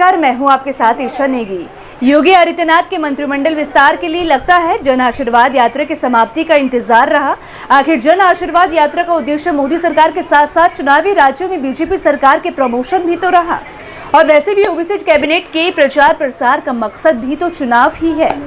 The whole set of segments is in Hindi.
नमस्कार, मैं हूं आपके साथ ईशा नेगी। योगी आदित्यनाथ के मंत्रिमंडल विस्तार के लिए लगता है जन आशीर्वाद यात्रा की समाप्ति का इंतजार रहा। आखिर जन आशीर्वाद यात्रा का उद्देश्य मोदी सरकार के साथ साथ चुनावी राज्यों में बीजेपी सरकार के प्रमोशन भी तो रहा, और वैसे भी ओबीसी कैबिनेट के प्रचार प्रसार का मकसद भी तो चुनाव ही है।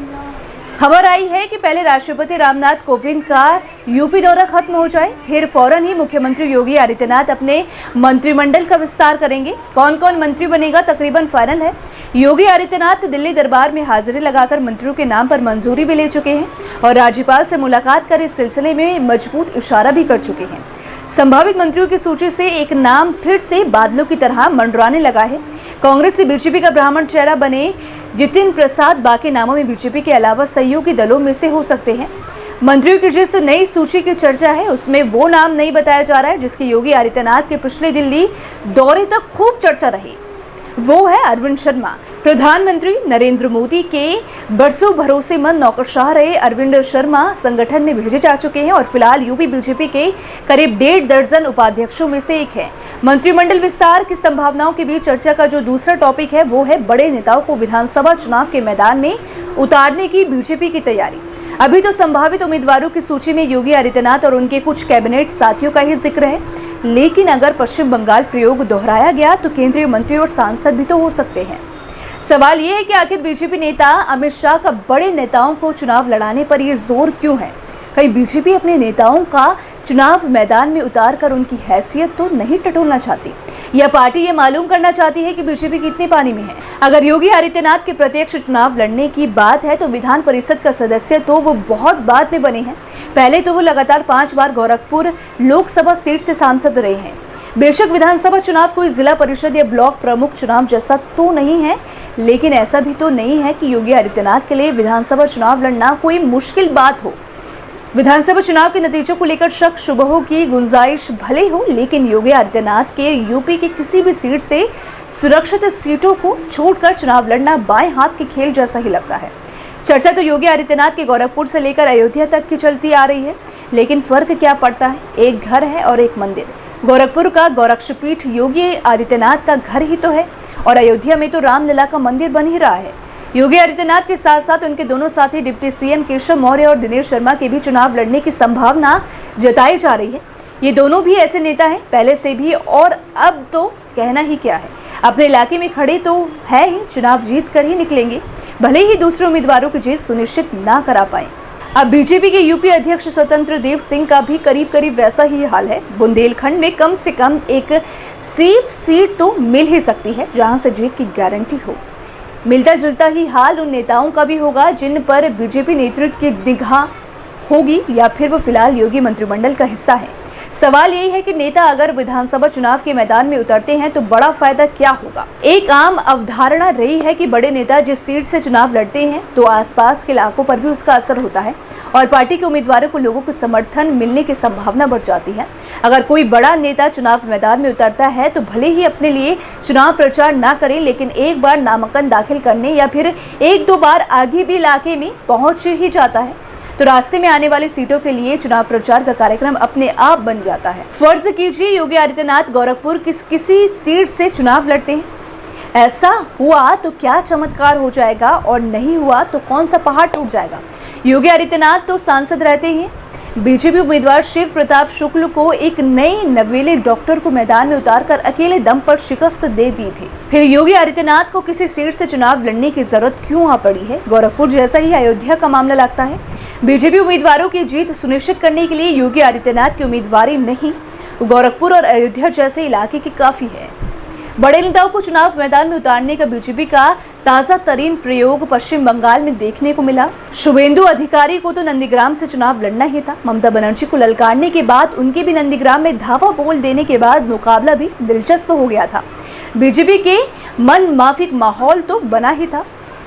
खबर आई है कि पहले राष्ट्रपति रामनाथ कोविंद का यूपी दौरा खत्म हो जाए, फिर फौरन ही मुख्यमंत्री योगी आदित्यनाथ अपने मंत्रिमंडल का विस्तार करेंगे। कौन कौन मंत्री बनेगा तकरीबन फाइनल है। योगी आदित्यनाथ दिल्ली दरबार में हाजिरी लगाकर मंत्रियों के नाम पर मंजूरी भी ले चुके हैं और राज्यपाल से मुलाकात कर इस सिलसिले में मजबूत इशारा भी कर चुके हैं। संभावित मंत्रियों की सूची से एक नाम फिर से बादलों की तरह मंडराने लगा है। कांग्रेस से बीजेपी का ब्राह्मण चेहरा बने जितिन प्रसाद बाकी नामों में बीजेपी के अलावा सहयोगी दलों में से हो सकते हैं। मंत्रियों की जिस नई सूची की चर्चा है उसमें वो नाम नहीं बताया जा रहा है जिसकी योगी आदित्यनाथ के पिछले दिल्ली दौरे तक खूब चर्चा रही। वो है अरविंद शर्मा। प्रधानमंत्री नरेंद्र मोदी के बरसों भरोसेमंद नौकरशाह रहे अरविंद शर्मा संगठन में भेजे जा चुके हैं और फिलहाल यूपी बीजेपी के करीब 1.5 दर्जन उपाध्यक्षों में से एक है। मंत्रिमंडल विस्तार की संभावनाओं के बीच चर्चा का जो दूसरा टॉपिक है वो है बड़े नेताओं को विधानसभा चुनाव के मैदान में उतारने की बीजेपी की तैयारी। अभी तो संभावित उम्मीदवारों की सूची में योगी आदित्यनाथ और उनके कुछ कैबिनेट साथियों का ही जिक्र है, लेकिन अगर पश्चिम बंगाल प्रयोग दोहराया गया तो केंद्रीय मंत्री और सांसद भी तो हो सकते हैं। सवाल ये है कि आखिर बीजेपी नेता अमित शाह का बड़े नेताओं को चुनाव लड़ाने पर ये जोर क्यों है। कहीं बीजेपी अपने नेताओं का चुनाव मैदान में उतारकर उनकी हैसियत तो नहीं टटोलना चाहती, यह पार्टी ये मालूम करना चाहती है कि बीजेपी कितने पानी में है। अगर योगी आदित्यनाथ के प्रत्यक्ष चुनाव लड़ने की बात है तो विधान परिषद का सदस्य तो वो बहुत बाद में बने हैं। पहले तो वो लगातार 5 बार गोरखपुर लोकसभा सीट से सांसद रहे हैं। बेशक विधानसभा चुनाव कोई जिला परिषद या ब्लॉक प्रमुख चुनाव जैसा तो नहीं है, लेकिन ऐसा भी तो नहीं है कि योगी आदित्यनाथ के लिए विधानसभा चुनाव लड़ना कोई मुश्किल बात हो। विधानसभा चुनाव के नतीजों को लेकर शक शुबहों की गुंजाइश भले हो, लेकिन योगी आदित्यनाथ के यूपी की किसी भी सीट से सुरक्षित सीटों को छोड़कर चुनाव लड़ना बाएं हाथ के खेल जैसा ही लगता है। चर्चा तो योगी आदित्यनाथ के गोरखपुर से लेकर अयोध्या तक की चलती आ रही है, लेकिन फर्क क्या पड़ता है, एक घर है और एक मंदिर। गोरखपुर का गोरक्षपीठ योगी आदित्यनाथ का घर ही तो है और अयोध्या में तो रामलला का मंदिर बन ही रहा है। योगी आदित्यनाथ के साथ साथ उनके दोनों साथी डिप्टी सीएम केशव मौर्य और दिनेश शर्मा के भी चुनाव लड़ने की संभावना जताई जा रही है। ये दोनों भी ऐसे नेता हैं पहले से भी, और अब तो कहना ही क्या है, अपने इलाके में खड़े तो है ही, चुनाव जीत कर ही निकलेंगे, भले ही दूसरे उम्मीदवारों की जीत सुनिश्चित ना करा पाए। अब बीजेपी के यूपी अध्यक्ष स्वतंत्र देव सिंह का भी करीब करीब वैसा ही हाल है। बुंदेलखंड में कम से कम एक सेफ सीट तो मिल ही सकती है जहां से जीत की गारंटी हो। मिलता जुलता ही हाल उन नेताओं का भी होगा जिन पर बीजेपी नेतृत्व की निगाह होगी या फिर वो फिलहाल योगी मंत्रिमंडल का हिस्सा है। सवाल यही है कि नेता अगर विधानसभा चुनाव के मैदान में उतरते हैं तो बड़ा फायदा क्या होगा। एक आम अवधारणा रही है कि बड़े नेता जिस सीट से चुनाव लड़ते हैं तो आसपास के इलाकों पर भी उसका असर होता है और पार्टी के उम्मीदवारों को लोगों को समर्थन मिलने की संभावना बढ़ जाती है। अगर कोई बड़ा नेता चुनाव मैदान में उतरता है तो भले ही अपने लिए चुनाव प्रचार ना करे, लेकिन एक बार नामांकन दाखिल करने या फिर 1-2 बार आगे भी इलाके में पहुंच ही जाता है तो रास्ते में आने वाली सीटों के लिए चुनाव प्रचार का कार्यक्रम अपने आप बन जाता है। फर्ज कीजिए योगी आदित्यनाथ गोरखपुर किसी सीट से चुनाव लड़ते हैं, ऐसा हुआ तो क्या चमत्कार हो जाएगा और नहीं हुआ तो कौन सा पहाड़ टूट जाएगा। योगी आदित्यनाथ तो सांसद रहते ही, बीजेपी उम्मीदवार शिव प्रताप शुक्ल को एक नए नवेले डॉक्टर को मैदान में उतारकर अकेले दम पर शिकस्त दे दी थी। फिर योगी आदित्यनाथ को किसी सीट से चुनाव लड़ने की जरूरत क्यों आ पड़ी है। गोरखपुर जैसा ही अयोध्या का मामला लगता है। बीजेपी उम्मीदवारों की जीत सुनिश्चित करने के लिए योगी आदित्यनाथ की उम्मीदवारी नहीं, गोरखपुर और अयोध्या जैसे इलाके की काफी है। बड़े नेताओं को चुनाव मैदान में उतारने का बीजेपी का ताजा तरीन प्रयोग पश्चिम बंगाल में देखने को मिला। शुभेंदु अधिकारी को तो नंदीग्राम से चुनाव लड़ना ही था। ममता बनर्जी को ललकारने के बाद उनके भी नंदीग्राम में धावा बोल देने के बाद मुकाबला भी दिलचस्प हो गया था। बीजेपी के मन माफिक माहौल तो बना ही था,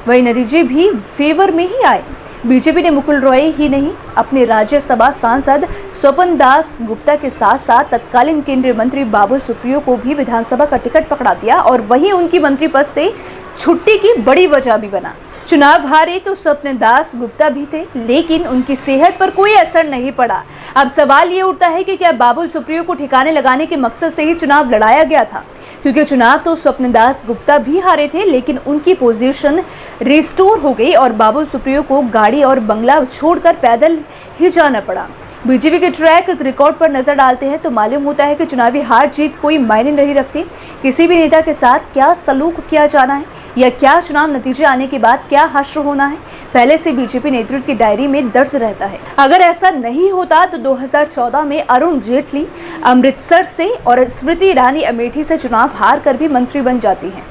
वही नतीजे भी फेवर में ही आए। बीजेपी ने मुकुल रॉय ही नहीं, अपने राज्यसभा सांसद स्वपन दास गुप्ता के साथ साथ तत्कालीन केंद्रीय मंत्री बाबुल सुप्रियो को भी विधानसभा का टिकट पकड़ा दिया और वहीं उनकी मंत्री पद से छुट्टी की बड़ी वजह भी बना। चुनाव हारे तो स्वप्न दास गुप्ता भी थे, लेकिन उनकी सेहत पर कोई असर नहीं पड़ा। अब सवाल ये उठता है कि क्या बाबुल सुप्रियो को ठिकाने लगाने के मकसद से ही चुनाव लड़ाया गया था, क्योंकि चुनाव तो स्वप्न दास गुप्ता भी हारे थे, लेकिन उनकी पोजीशन रिस्टोर हो गई और बाबुल सुप्रियो को गाड़ी और बंगला छोड़कर पैदल ही जाना पड़ा। बीजेपी के ट्रैक रिकॉर्ड पर नजर डालते हैं तो मालूम होता है कि चुनावी हार जीत कोई मायने नहीं रखती। किसी भी नेता के साथ क्या सलूक किया जाना है या क्या चुनाव नतीजे आने के बाद क्या हश्र होना है, पहले से बीजेपी नेतृत्व की डायरी में दर्ज रहता है। अगर ऐसा नहीं होता तो 2014 में अरुण जेटली अमृतसर से और स्मृति ईरानी अमेठी से चुनाव हार कर भी मंत्री बन जाती हैं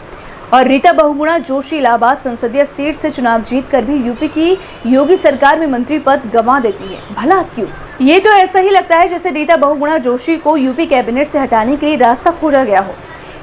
और रीता बहुगुणा जोशी इलाहाबाद संसदीय सीट से चुनाव जीतकर भी यूपी की योगी सरकार में मंत्री पद गंवा देती है। भला क्यों? ये तो ऐसा ही लगता है जैसे रीता बहुगुणा जोशी को यूपी कैबिनेट से हटाने के लिए रास्ता खोजा गया हो।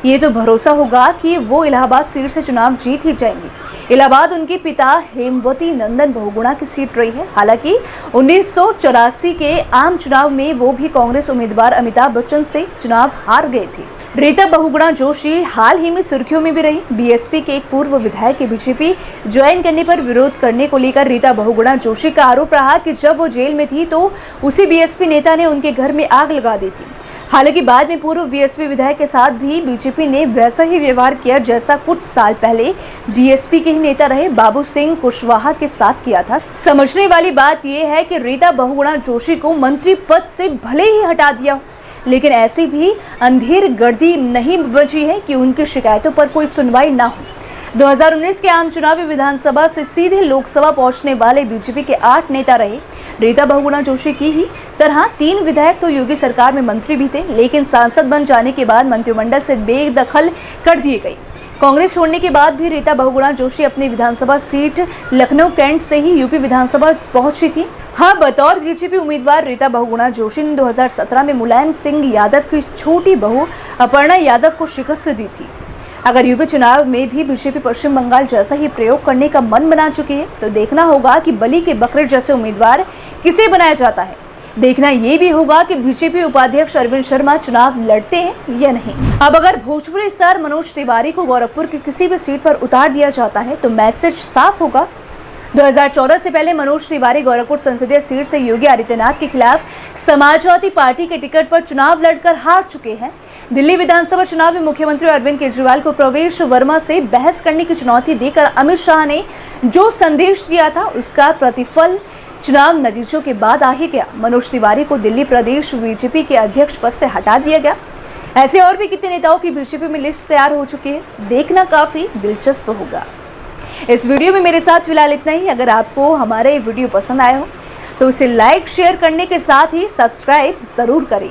ये तो भरोसा होगा कि वो इलाहाबाद सीट से चुनाव जीत ही जाएंगी। इलाहाबाद उनके पिता हेमवती नंदन बहुगुणा की सीट रही है। हालांकि 1984 के आम चुनाव में वो भी कांग्रेस उम्मीदवार अमिताभ बच्चन से चुनाव हार गए थे। रीता बहुगुणा जोशी हाल ही में सुर्खियों में भी रही। बीएसपी के एक पूर्व विधायक के बीजेपी ज्वाइन करने पर विरोध करने को लेकर रीता बहुगुणा जोशी का आरोप रहा कि जब वो जेल में थी तो उसी बीएसपी नेता ने उनके घर में आग लगा दी थी। हालांकि बाद में पूर्व बीएसपी विधायक के साथ भी बीजेपी ने वैसा ही व्यवहार किया जैसा कुछ साल पहले बीएसपी के ही नेता रहे बाबू सिंह कुशवाहा के साथ किया था। समझने वाली बात यह है कि रीता बहुगुणा जोशी को मंत्री पद से भले ही हटा दिया हो, लेकिन ऐसी भी अंधेर गर्दी नहीं बची है कि उनकी शिकायतों पर कोई सुनवाई ना हो। 2019 के आम चुनाव में विधानसभा से सीधे लोकसभा पहुंचने वाले बीजेपी के 8 नेता रहे। रीता बहुगुणा जोशी की ही तरह 3 विधायक तो योगी सरकार में मंत्री भी थे, लेकिन सांसद बन जाने के बाद मंत्रिमंडल से बेदखल कर दिए गए। कांग्रेस छोड़ने के बाद भी रीता बहुगुणा जोशी अपनी विधानसभा सीट लखनऊ कैंट से ही यूपी विधानसभा पहुंची थी। हाँ, बतौर बीजेपी उम्मीदवार रीता बहुगुणा जोशी ने 2017 में मुलायम सिंह यादव की छोटी बहू अपर्णा यादव को शिकस्त दी थी। अगर यूपी चुनाव में भी बीजेपी पश्चिम बंगाल जैसा ही प्रयोग करने का मन बना चुकी है तो देखना होगा कि बलि के बकरे जैसे उम्मीदवार किसे बनाया जाता है। देखना ये भी होगा कि बीजेपी उपाध्यक्ष अरविंद शर्मा चुनाव लड़ते हैं या नहीं। अब अगर भोजपुरी स्टार मनोज तिवारी को गोरखपुर की किसी भी सीट पर उतार दिया जाता है तो मैसेज साफ होगा। 2014 से पहले मनोज तिवारी गोरखपुर संसदीय सीट से योगी आदित्यनाथ के खिलाफ समाजवादी पार्टी के टिकट पर चुनाव लड़कर हार चुके हैं। दिल्ली विधानसभा चुनाव में मुख्यमंत्री अरविंद केजरीवाल को प्रवेश वर्मा से बहस करने की चुनौती देकर अमित शाह ने जो संदेश दिया था उसका प्रतिफल चुनाव नतीजों के बाद आ ही गया। मनोज तिवारी को दिल्ली प्रदेश बीजेपी के अध्यक्ष पद से हटा दिया गया। ऐसे और भी कितने नेताओं की बीजेपी में लिस्ट तैयार हो चुकी है, देखना काफी दिलचस्प होगा। इस वीडियो में मेरे साथ फिलहाल इतना ही। अगर आपको हमारा ये वीडियो पसंद आया हो तो इसे लाइक शेयर करने के साथ ही सब्सक्राइब जरूर करें।